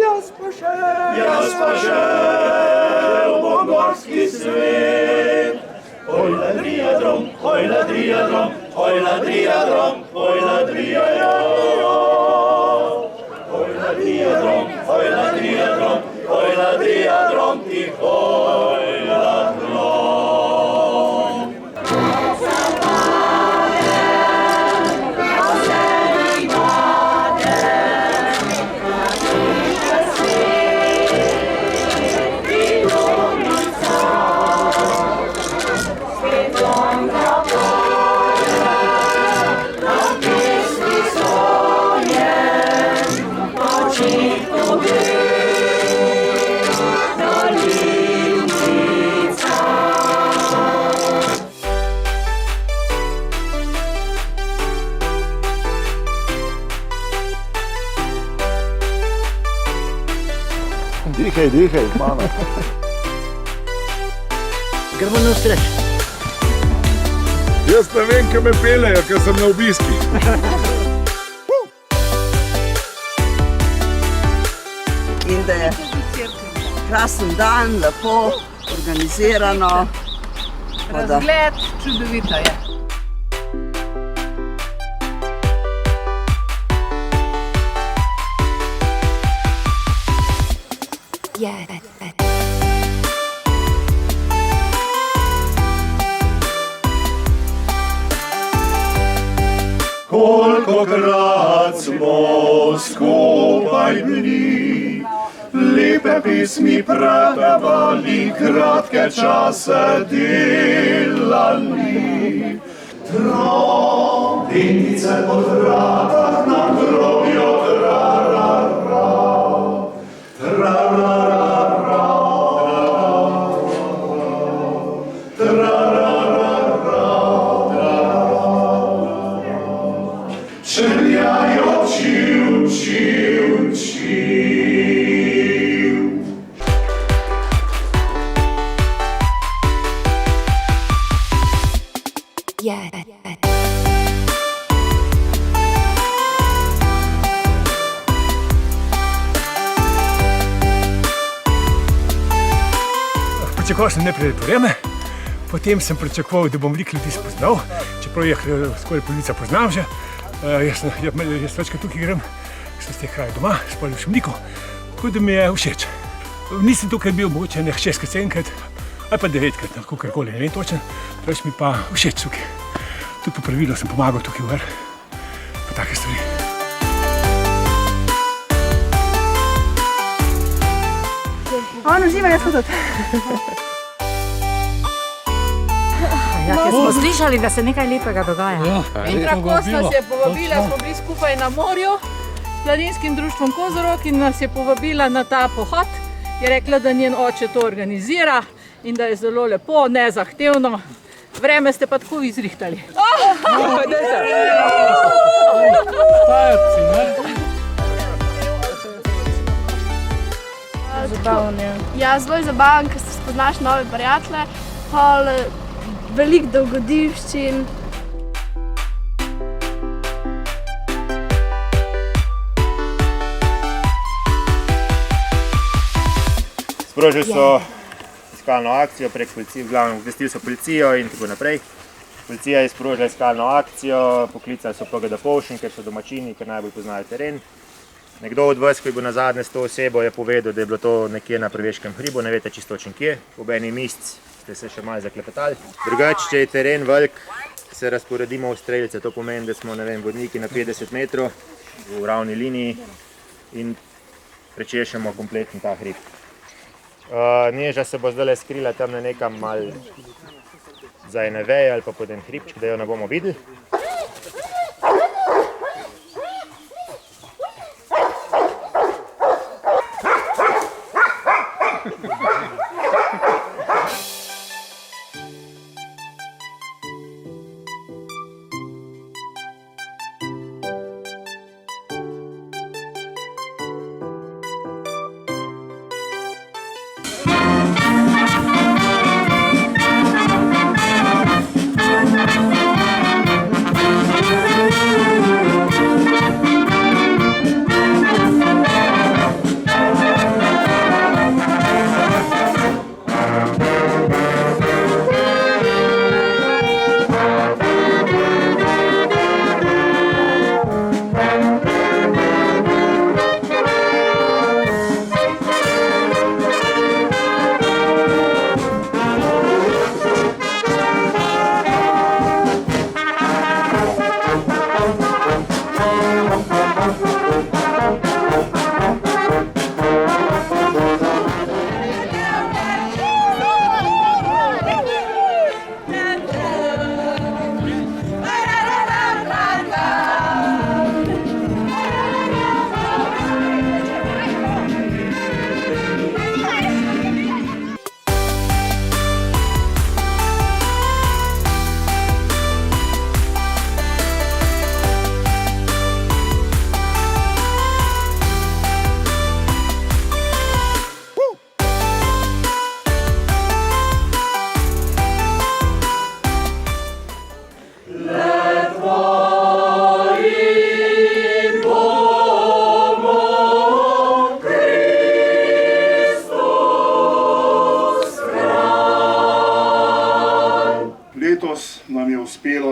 Jaz pa še v mongolski svet. Oj, ladrijadrom, oj, ladrijadrom, oj, ladrijadrom, oj, ladrijadrom. Oj, ladrijadrom, oj, ladrijadrom, oj, ladrijadrom, ti oj, ladrom. Dihaj, malo. Gremo na streč. Jaz ne vem, kaj me pelejo, ker sem na obiski. In da je krasen dan, lepo, organizirano. Razgled čudovito je. Kolikokrat smo skupaj bili, lepe pesmi prebavali, kratke čase delali. Trobentice po travah nam grobijo, tra-ra-ra, tra-ra-ra-ra, tra-ra-ra-ra. Črnjajo čiv, čiv, čiv. Pričakoval sem najprej vreme, potem sem pričakoval, da bom veliko ljudi spoznal, čeprav jih skoraj polovica poznam že. Jaz večkrat tukaj grem, sem z teh kraj doma, spal v Šumniku, tako da mi je všeč. Nisem tukaj bil mogoče 6-7krat ali pa 9krat, kakorkoli, ne vem točno, preveč mi pa všeč tukaj. Tudi po pravilu sem pomagal tukaj gor, pa take stvari. On uživa, jaz pa tudi. Smo slišali, da se nekaj lepega dogaja. In Krakos nas je povabila, smo bili skupaj na morju s Planinskim društvom Kozorog in nas je povabila na ta pohod. Je rekla, da njen oče to organizira in da je zelo lepo, nezahtevno. Vreme ste pa tako izrihtali. Ja, zelo je zabaven, ker se spoznaš nove prijatelje, veliko dogodivščin. Sprožili so iskalno akcijo prek policije, v glavnem obvestili so policijo in tako naprej. Policija je sprožila iskalno akcijo, poklicali so PGD Polšen, ker so domačini, ker najbolj poznajo teren. Nekdo od vas, ko je bil nazadnje s to osebo, je povedal, da je bilo to nekje na Preveškem hribu, ne veste čisto točno kje, ob eni misc ste se še malo zaklepetali. Drugače, če je teren velik, se razporedimo v strelce, to pomeni, da smo vodniki na 50 metrov v ravni liniji in prečešemo kompletno ta hrib. Neža se bo zdaj skrila tam na nekam malo za ene veje ali pa pod en hribček, da jo ne bomo videli.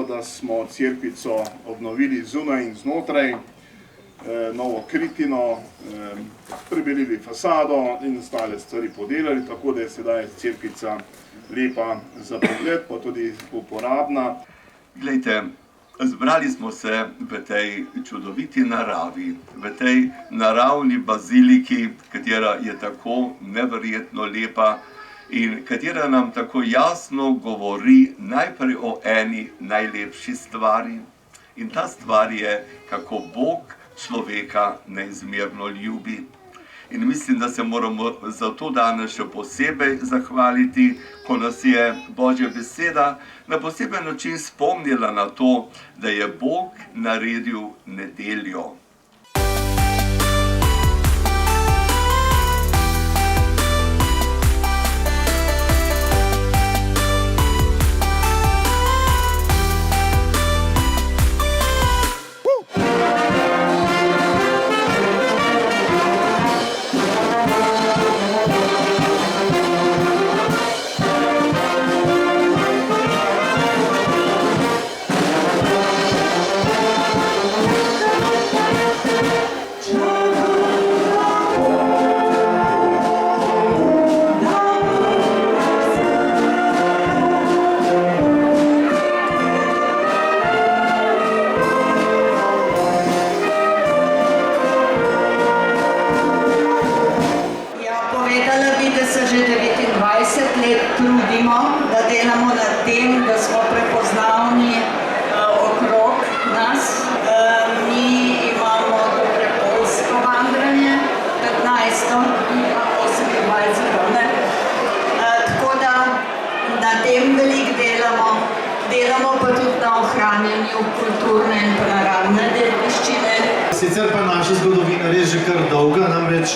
veselo, da smo cerkvico obnovili zunaj in znotraj, novo kritino, prebelili fasado in ostale stvari podelali, tako da je sedaj cerkvica lepa za pogled, pa tudi uporabna. Glejte, zbrali smo se v tej čudoviti naravi, v tej naravni baziliki, katera je tako neverjetno lepa in katera nam tako jasno govori najprej o eni najlepši stvari. In ta stvar je, kako Bog človeka neizmerno ljubi. In mislim, da se moramo zato danes še posebej zahvaliti, ko nas je Božja beseda na poseben način spomnila na to, da je Bog naredil nedeljo. Sicer pa naša zgodovina res že kar dolga, namreč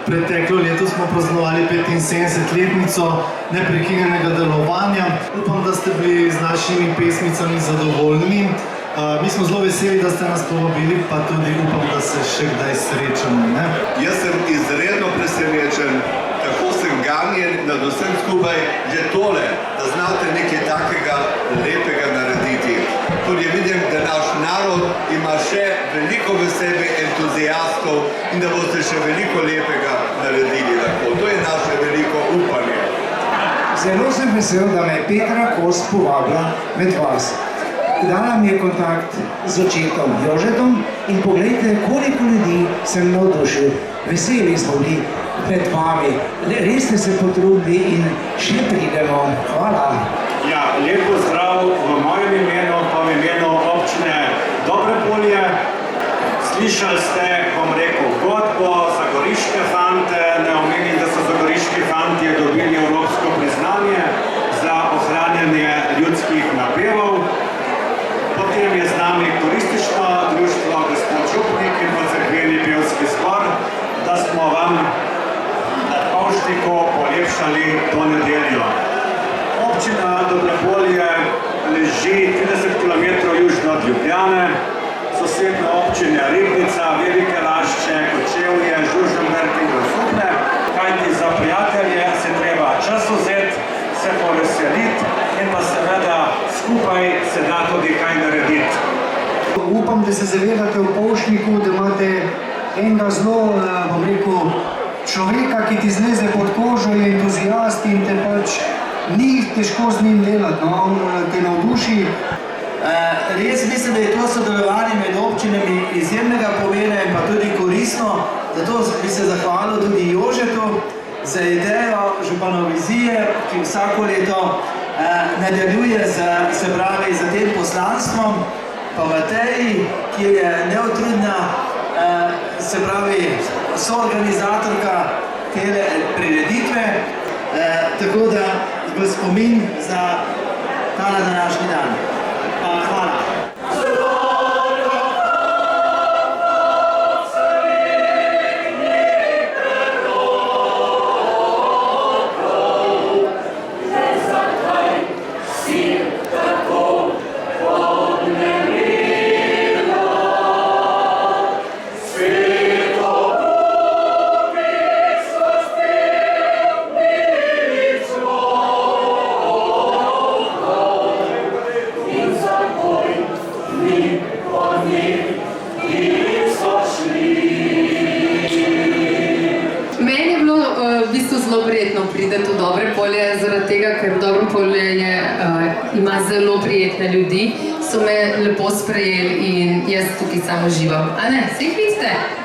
preteklo leto smo praznovali 75-letnico neprekinjenega delovanja. Upam, da ste bili z našimi pesmicami zadovoljni. Mi smo zelo veseli, da ste nas povabili, pa tudi upam, da se še kdaj srečamo. Ne? Jaz sem izredno presenečen, tako sem ganjen nad vsem skupaj, že tole, da znate nekaj takega lepega narediti. Tudi vidim, da naš narod ima še veliko v sebi entuzijastov in da boste še veliko lepega naredili. Tako. To je naše veliko upanje. Zelo sem vesel, da me je Petra Kos povabila med vas. Dala mi je kontakt z očetom Jožetom in poglejte, koliko ljudi sem navdušil. Veseli smo bili pred vami. Res ste se potrudili in še pridemo. Hvala. Ja, lep pozdrav v mojem imenu, pa v imenu občine Dobre Polje. Slišali ste, bom rekel, godbo za goriške fante. Ne omenim, da so zagoriški fantje dobili evropsko priznanje za ohranjanje ljudskih napevov. Potem je z nami turistično društvo Gospod Župnik in pa cerkveni pevski zbor, da smo vam na Pavšniku polepšali to nedeljo. Občina Dobre Polje leži 30 km južno od Ljubljane, sosedne občine Ribnica, Velike Lašče, Kočevje, Žužemberk in Grosuplje. Kajti za prijatelje se treba čas vzeti, se poveseliti in pa seveda skupaj se da tudi kaj narediti. Upam, da se zavedate v Pavšniku, da imate enega zelo, bom rekel, človeka, ki ti zleze pod kožo, je entuzijast in te pač ni težko z njim delati, no, on te navduši. Res mislim, da je to sodelovanje med občinami izjemnega pomena in pa tudi koristno. Zato bi se zahvalil tudi Jožetu za idejo županovizije, ki vsako leto nadaljuje z tem poslanstvom, pa Mateji, ki je neutrudna, se pravi, soorganizatorka te prireditve, tako da v spomin za ta današnji dan. Hvala. zelo prijetno priti v Dobre Polje, zaradi tega, ker Dobro Polje ima zelo prijetne ljudi, so me lepo sprejeli in jaz tukaj samo uživam. A ne, se jih vidite?